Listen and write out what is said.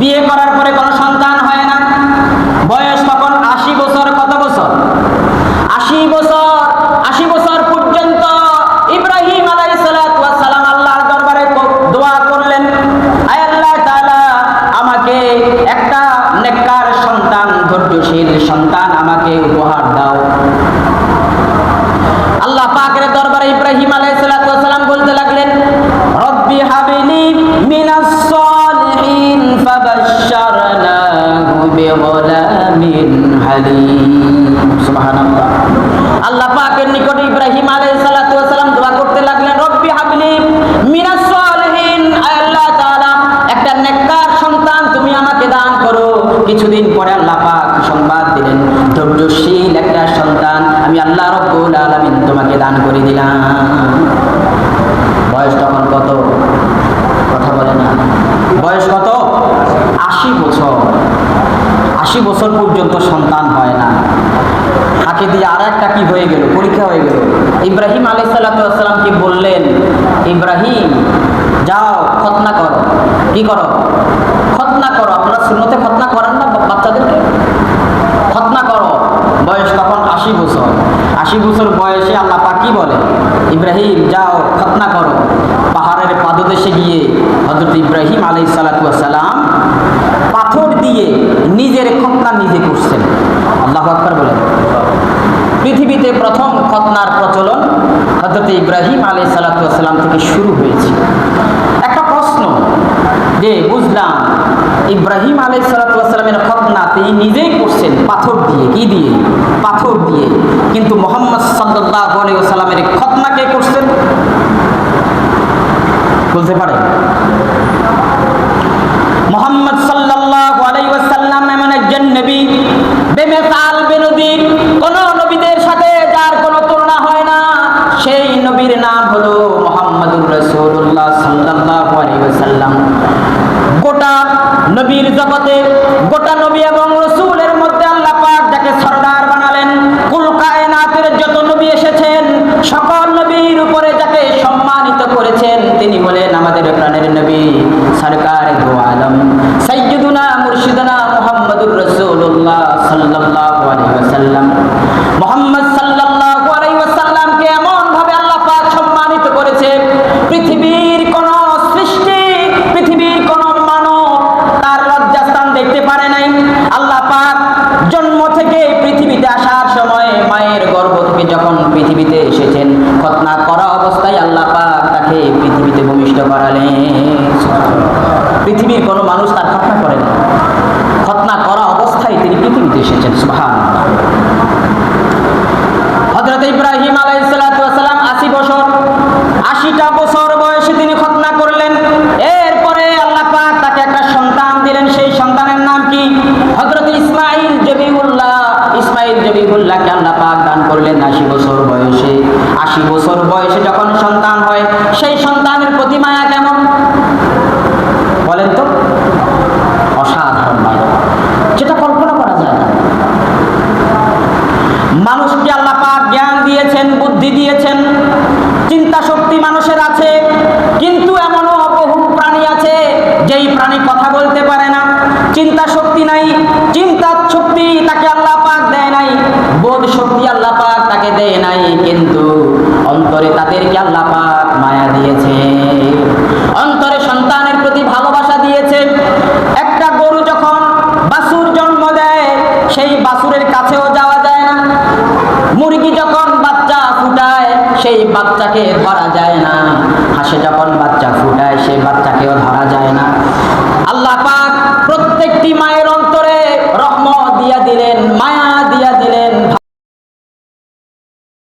বিয়ে করার পরে কোনো সন্তান হয় না। বয়স তখন 80 বছর। কত বছর? 80 বছর। 80 বছর পর্যন্ত ইব্রাহিম আলাইহিস সালাতু ওয়াস সালাম আল্লাহর দরবারে দোয়া করলেন, আয় আল্লাহ তাআলা, আমাকে একটা নেককার সন্তান, ধৈর্যশীল সন্তান আমাকে উপহার দাও। আল্লাহ পাকের দরবারে ইব্রাহিম আলাইহিস সালাতু ওয়াস সালাম বলতে লাগলেন, রব্বি হাবলি মিনাস সালিহিন ফাবাশশারনাহু বিগুলামিন হালিম। সুবহানাল্লাহ। আল্লাহ পাকের নিকটে ইব্রাহিম আলাইহিস সালাতু ওয়াস সালাম দোয়া করতে লাগলেন, রব্বি হাবলি মিনাস সালিহিন, আল্লাহ তাআলা একটা নেককার সন্তান তুমি আমাকে দান করো। কিছুদিন পরে আল্লাহ পাক সংবাদ দিলেন, ধৈর্যশীল একটা সন্তান আমি আল্লাহ রাব্বুল আলামিন তোমাকে দান করে দিলাম। বয়স তখন কত? কথা বলে না। বয়স কত? 80 বছর। 80 বছর পর্যন্ত সন্তান হয় না। তাকে দিয়ে আর একটা কি হয়ে গেল? পরীক্ষা হয়ে গেল। ইব্রাহিম আলাইহিস সালাতু ওয়াস সালামকে বললেন, ইব্রাহিম যাও খতনা করো। কি করো? খতনা করো। আপনারা সুন্নতে খতনা করেন না বাচ্চাদেরকে? খতনা করো। বয়স তখন 80 বছর। 80 বছর বয়সে আল্লাহ পাক কি বলে? ইব্রাহিম যাও খতনা করো। পাহাড়ের পাদদেশে গিয়ে হযরত ইব্রাহিম আলাইহিস সালাতু ওয়াস সালাম পাথর দিয়ে নিজের খতনা নিজে করছেন। আল্লাহু আকবার বলেন। পৃথিবীতে প্রথম খতনার প্রচলন হযরত ইব্রাহিম আলাইহিস সালাতু ওয়াস সালাম থেকে শুরু হয়েছে। একটা প্রশ্ন যে বুঝলাম ইব্রাহিম আলাইহিস সালাতু ওয়াস সালামের খতনা তিনি নিজেই করছেন পাথর দিয়ে। কি দিয়ে? পাথর দিয়ে। কিন্তু মুহাম্মদ সাল্লাল্লাহু আলাইহি ওয়াসাল্লামের খতনা কে করছেন? বলতে পারে? মুহাম্মদ সাল্লাল্লাহু আলাইহি ওয়াসাল্লাম এমন একজন নবী, বেমিসাল বেনজির, কোন নবীদের সাথে যার কোনো তুলনা হয় না। সেই নবীর নাম হলো মুহাম্মদুর রাসূলুল্লাহ সাল্লাল্লাহু আলাইহি ওয়াসাল্লাম। গোটা নবীর জগতে, গোটা নবী এবং রাসূলের মধ্যে আল্লাহ পাক যাকে সরদার বানালেন, কুল কায়নাতের যত নবী এসেছেন সকল নবীর উপরে যাকে সম্মানিত করেছেন তিনি হলেন আমাদের প্রাণের নবী সরকার দু আলম সাইয়্যিদুনা মুর্শিদুনা মুহাম্মদুর রাসূলুল্লাহ সাল্লাল্লাহু আলাইহি ওয়াসাল্লাম। মুহাম্মদ সাল্লাল্লাহু আলাইহি ওয়াসাল্লামকে এমন ভাবে আল্লাহ পাক সম্মানিত করেছে, পৃথিবীর কোন সৃষ্টি, পৃথিবীর কোন মানব তার লজ্জাস্থান দেখতে পারে নাই। আল্লাহ পাক জন্ম থেকে পৃথিবীতে আসার সময় মায়ের গর্ভ থেকে যখন পৃথিবীতে এসেছেন, খতনা করা অবস্থায় আল্লাহ পাক তাকে পৃথিবীতে ভূমিষ্ঠ করালেন। পৃথিবীর কোনো মানুষ তার খতনা করে না। খতনা করা অবস্থায় তিনি পৃথিবীতে এসেছেন। সুবহানাল্লাহ। হযরত ইব্রাহিম আলাইহিস সালাতু ওয়াস সালাম 80 বছর, 80টা বছর বয়সে তিনি খতনা করলেন। এরপরে আল্লাহ পাক তাকে একটা সন্তান দিলেন। সেই সন্তানের নাম কি? হযরত ইসমাঈল জবিউল্লাহ। ইসমাঈল জবিউল্লাহকে আল্লাহ পাক দান করলেন 80 বছর বয়সে। 80 বছর বয়সে যখন সন্তান হয়, সেই সন্তানের প্রতি মায়া কেমন বলেন তো? অসাধারণ মায়া, যেটা কল্পনা করা যায় না। মানুষকে আল্লাহ পাক জ্ঞান দিয়েছেন, বুদ্ধি দিয়েছেন, চিন্তা শক্তি মানুষের আছে, কিন্তু এমনও বহু প্রাণী আছে যেই প্রাণী কথা বলতে পারে না, চিন্তা শক্তি নাই, চিন্তা শক্তি তাকে আল্লাহ পাক দেয় নাই, বোধ শক্তি আল্লাহ পাক তাকে দেয় নাই, কিন্তু অন্তরে তাদেরকে আল্লাহ পাক মায়া দিয়েছে, অন্তরে সন্তানের প্রতি ভালোবাসা দিয়েছে। একটা গরু যখন বাছুর জন্ম দেয়, সেই বাছুরের কাছেও যাওয়া যায় না। মুরগি যখন বাচ্চা ফুটায়, সেই বাচ্চাকে ধরা যায় না। হাঁসে যখন বাচ্চা ফুটায়, সেই বাচ্চাকেও ধরা যায় না।